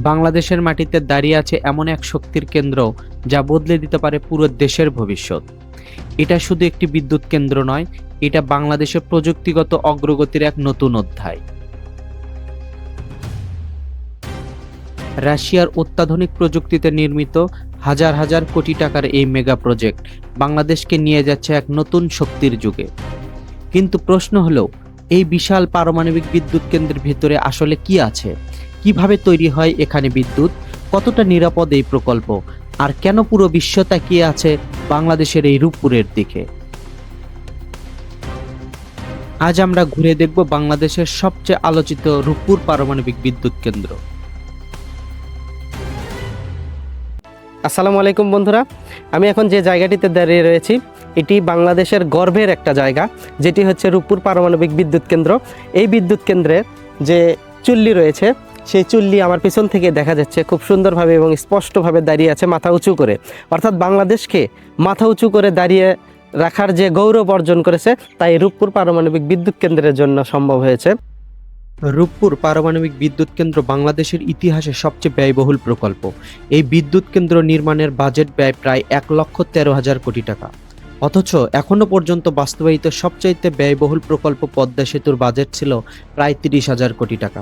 বাংলাদেশের মাটিতে দাঁড়িয়ে আছে এমন এক শক্তির কেন্দ্র যা বদলে দিতে পারে পুরো দেশের ভবিষ্যৎ। এটা শুধু একটি বিদ্যুৎ কেন্দ্র নয়, এটা বাংলাদেশের প্রযুক্তিগত অগ্রগতির এক নতুন অধ্যায়। রাশিয়ার অত্যাধুনিক প্রযুক্তিতে নির্মিত হাজার হাজার কোটি টাকার এই মেগা প্রজেক্ট বাংলাদেশকে নিয়ে যাচ্ছে এক নতুন শক্তির যুগে। কিন্তু প্রশ্ন হলো, এই বিশাল পারমাণবিক বিদ্যুৎ কেন্দ্রের ভিতরে আসলে কি আছে? কিভাবে তৈরি হয় এখানে বিদ্যুৎ? কতটা নিরাপদ এই প্রকল্প? আর কেন পুরো বিশ্ব তাকিয়ে আছে বাংলাদেশের এই রূপপুরের দিকে? আজ আমরা ঘুরে দেখব বাংলাদেশের সবচেয়ে আলোচিত রূপপুর পারমাণবিক বিদ্যুৎ কেন্দ্র। আসসালামু আলাইকুম বন্ধুরা, আমি এখন যে জায়গাটিতে দাঁড়িয়ে রয়েছি এটি বাংলাদেশের গর্বের একটা জায়গা, যেটি হচ্ছে রূপপুর পারমাণবিক বিদ্যুৎ কেন্দ্র। এই বিদ্যুৎ কেন্দ্রের যে চুল্লি রয়েছে সেই চুল্লি আমার পিছন থেকে দেখা যাচ্ছে খুব সুন্দরভাবে এবং স্পষ্টভাবে দাঁড়িয়ে আছে মাথা উঁচু করে। অর্থাৎ বাংলাদেশকে মাথা উঁচু করে দাঁড়িয়ে রাখার যে গৌরব অর্জন করেছে তাই রূপপুর পারমাণবিক বিদ্যুৎ কেন্দ্রের জন্য সম্ভব হয়েছে। রূপপুর পারমাণবিক বিদ্যুৎ কেন্দ্র বাংলাদেশের ইতিহাসে সবচেয়ে ব্যয়বহুল প্রকল্প। এই বিদ্যুৎ কেন্দ্র নির্মাণের বাজেট ব্যয় প্রায় 1,13,000 কোটি টাকা। অথচ এখনো পর্যন্ত বাস্তবায়িত সবচাইতে ব্যয়বহুল প্রকল্প পদ্মা সেতুর বাজেট ছিল প্রায় 30,000 কোটি টাকা।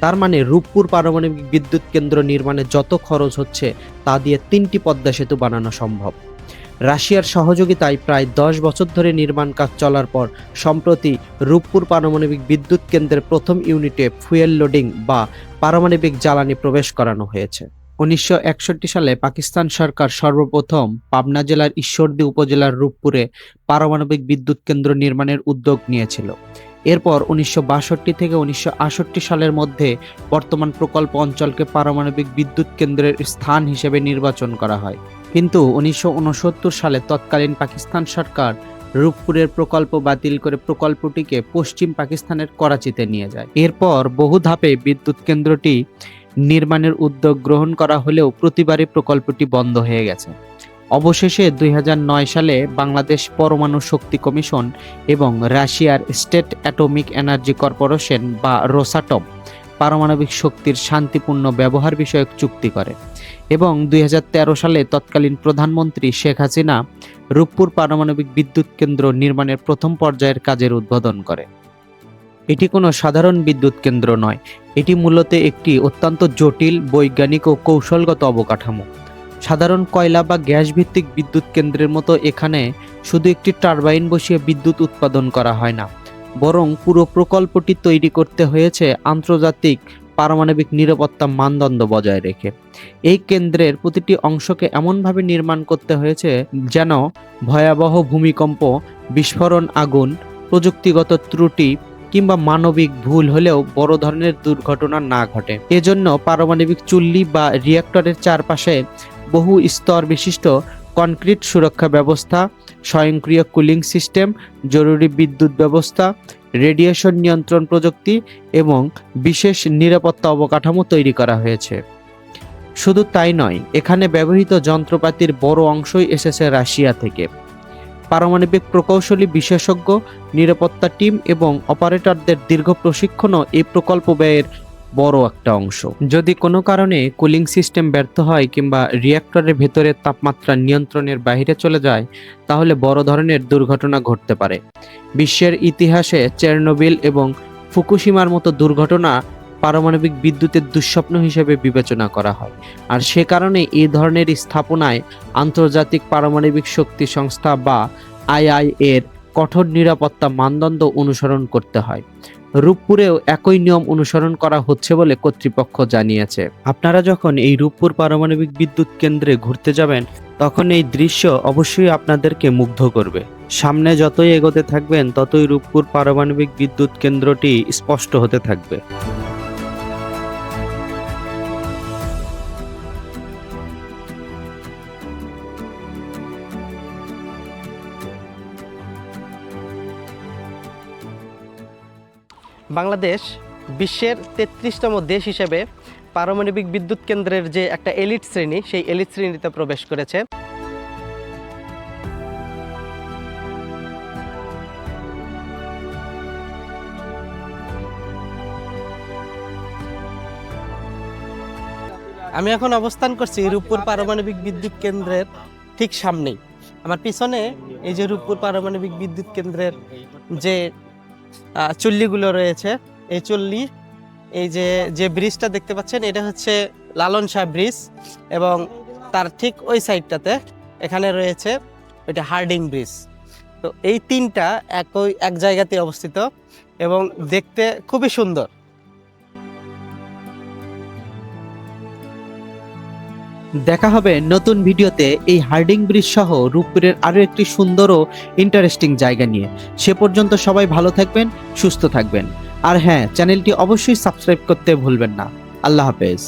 তার মানে রূপপুর পারমাণবিক বিদ্যুৎ কেন্দ্র নির্মাণে যত খরচ হচ্ছে তা দিয়ে 3টি পদ্মা সেতু বানানো সম্ভব। রাশিয়ার সহযোগিতায় প্রায় 10 বছর ধরে নির্মাণ কাজ চলার পর সম্প্রতি রূপপুর পারমাণবিক বিদ্যুৎ কেন্দ্রের প্রথম ইউনিটে ফুয়েল লোডিং বা পারমাণবিক জ্বালানি প্রবেশ করানো হয়েছে। 1961 সালে পাকিস্তান সরকার সর্বপ্রথম পাবনা জেলার ঈশ্বরদী উপজেলার রূপপুরে পারমাণবিক বিদ্যুৎ কেন্দ্র নির্মাণের উদ্যোগ নিয়েছিল। এরপর 1962 থেকে 1968 সালের মধ্যে বর্তমান প্রকল্প অঞ্চলকে পারমাণবিক বিদ্যুৎ কেন্দ্রের স্থান হিসেবে নির্বাচন করা হয়। কিন্তু 1969 সালে তৎকালীন পাকিস্তান সরকার রূপপুরের প্রকল্প বাতিল করে প্রকল্পটিকে পশ্চিম পাকিস্তানের করাচিতে নিয়ে যায়। এরপর বহু ধাপে বিদ্যুৎ কেন্দ্রটি নির্মাণের উদ্যোগ গ্রহণ করা হলেও প্রতিবারই প্রকল্পটি বন্ধ হয়ে গেছে। অবশেষে 2009 সালে বাংলাদেশ পরমাণু শক্তি কমিশন এবং রাশিয়ার স্টেট অ্যাটমিক এনার্জি কর্পোরেশন বা রোসাটম পারমাণবিক শক্তির শান্তিপূর্ণ ব্যবহার বিষয়ক চুক্তি করে এবং 2013 সালে তৎকালীন প্রধানমন্ত্রী শেখ হাসিনা রূপপুর পারমাণবিক বিদ্যুৎ কেন্দ্র নির্মাণের প্রথম পর্যায়ের কাজের উদ্বোধন করে। এটি কোনো সাধারণ বিদ্যুৎ কেন্দ্র নয়, এটি মূলত একটি অত্যন্ত জটিল বৈজ্ঞানিক ও কৌশলগত অবকাঠামো। সাধারণ কয়লা বা গ্যাস ভিত্তিক বিদ্যুৎ কেন্দ্রের মতো এখানে শুধু একটি টারবাইন বসিয়ে বিদ্যুৎ উৎপাদন করা হয় না, বরং পুরো প্রকল্পটি তৈরি করতে হয়েছে আন্তর্জাতিক পারমাণবিক নিরাপত্তা মানদণ্ড বজায় রেখে। এই কেন্দ্রের প্রতিটি অংশকে এমনভাবে নির্মাণ করতে হয়েছে যেন ভয়াবহ ভূমিকম্প, বিস্ফোরণ, আগুন, প্রযুক্তিগত ত্রুটি কিংবা মানবিক ভুল হলেও বড় ধরনের দুর্ঘটনা না ঘটে। এজন্য পারমাণবিক চুল্লি বা রিঅ্যাক্টরের চারপাশে বহু স্তর বিশিষ্ট কনক্রিট সুরক্ষা ব্যবস্থা, স্বয়ংক্রিয় কুলিং সিস্টেম, জরুরি বিদ্যুৎ ব্যবস্থা, রেডিয়েশন নিয়ন্ত্রণ প্রযুক্তি এবং বিশেষ নিরাপত্তা অবকাঠামো তৈরি করা হয়েছে। শুধু তাই নয়, এখানে ব্যবহৃত যন্ত্রপাতির বড় অংশই এসেছে রাশিয়া থেকে। পারমাণবিক প্রকৌশলী বিশেষজ্ঞ, নিরাপত্তা টিম এবং অপারেটরদের দীর্ঘ প্রশিক্ষণও এই প্রকল্প ব্যয়ের বড় একটা অংশ। যদি কোনো কারণে কুলিং সিস্টেম ব্যর্থ হয় কিংবা রিঅ্যাক্টরের ভেতরের তাপমাত্রা নিয়ন্ত্রণের বাইরে চলে যায়, তাহলে বড় ধরনের দুর্ঘটনা ঘটতে পারে। বিশ্বের ইতিহাসে চেরনোবিল এবং ফুকুশিমার মতো দুর্ঘটনা পারমাণবিক বিদ্যুতের দুঃস্বপ্ন হিসেবে বিবেচনা করা হয়। আর সে কারণে এই ধরনের স্থাপনায় আন্তর্জাতিক পারমাণবিক শক্তি সংস্থা বা আইআইএর কঠোর নিরাপত্তা মানদণ্ড অনুসরণ করতে হয়। রূপপুরেও একই নিয়ম অনুসরণ করা হচ্ছে বলে কর্তৃপক্ষ জানিয়েছে। আপনারা যখন এই রূপপুর পারমাণবিক বিদ্যুৎ কেন্দ্রে ঘুরতে যাবেন, তখন এই দৃশ্য অবশ্যই আপনাদেরকে মুগ্ধ করবে। সামনে যতই এগোতে থাকবেন ততই রূপপুর পারমাণবিক বিদ্যুৎ কেন্দ্রটি স্পষ্ট হতে থাকবে। বাংলাদেশ বিশ্বের 33তম দেশ হিসেবে পারমাণবিক বিদ্যুৎ কেন্দ্রের যে একটা এলিট শ্রেণী, সেই এলিট শ্রেণীতে প্রবেশ করেছে। আমি এখন অবস্থান করছি রূপপুর পারমাণবিক বিদ্যুৎ কেন্দ্রের ঠিক সামনেই। আমার পিছনে এই যে রূপপুর পারমাণবিক বিদ্যুৎ কেন্দ্রের যে চুল্লিগুলো রয়েছে, এই চুল্লি, এই যে যে ব্রিজটা দেখতে পাচ্ছেন এটা হচ্ছে লালন শাহ ব্রিজ, এবং তার ঠিক ওই সাইডটাতে এখানে রয়েছে ওইটা হার্ডিং ব্রিজ। তো এই তিনটা এক জায়গাতে অবস্থিত এবং দেখতে খুবই সুন্দর। দেখা হবে নতুন ভিডিওতে এই হার্ডিং ব্রিজ সহ রূপপুরের আরো একটি সুন্দর ও ইন্টারেস্টিং জায়গা নিয়ে। সে পর্যন্ত সবাই ভালো থাকবেন, সুস্থ থাকবেন, আর হ্যাঁ, চ্যানেলটি অবশ্যই সাবস্ক্রাইব করতে ভুলবেন না। আল্লাহ হাফেজ।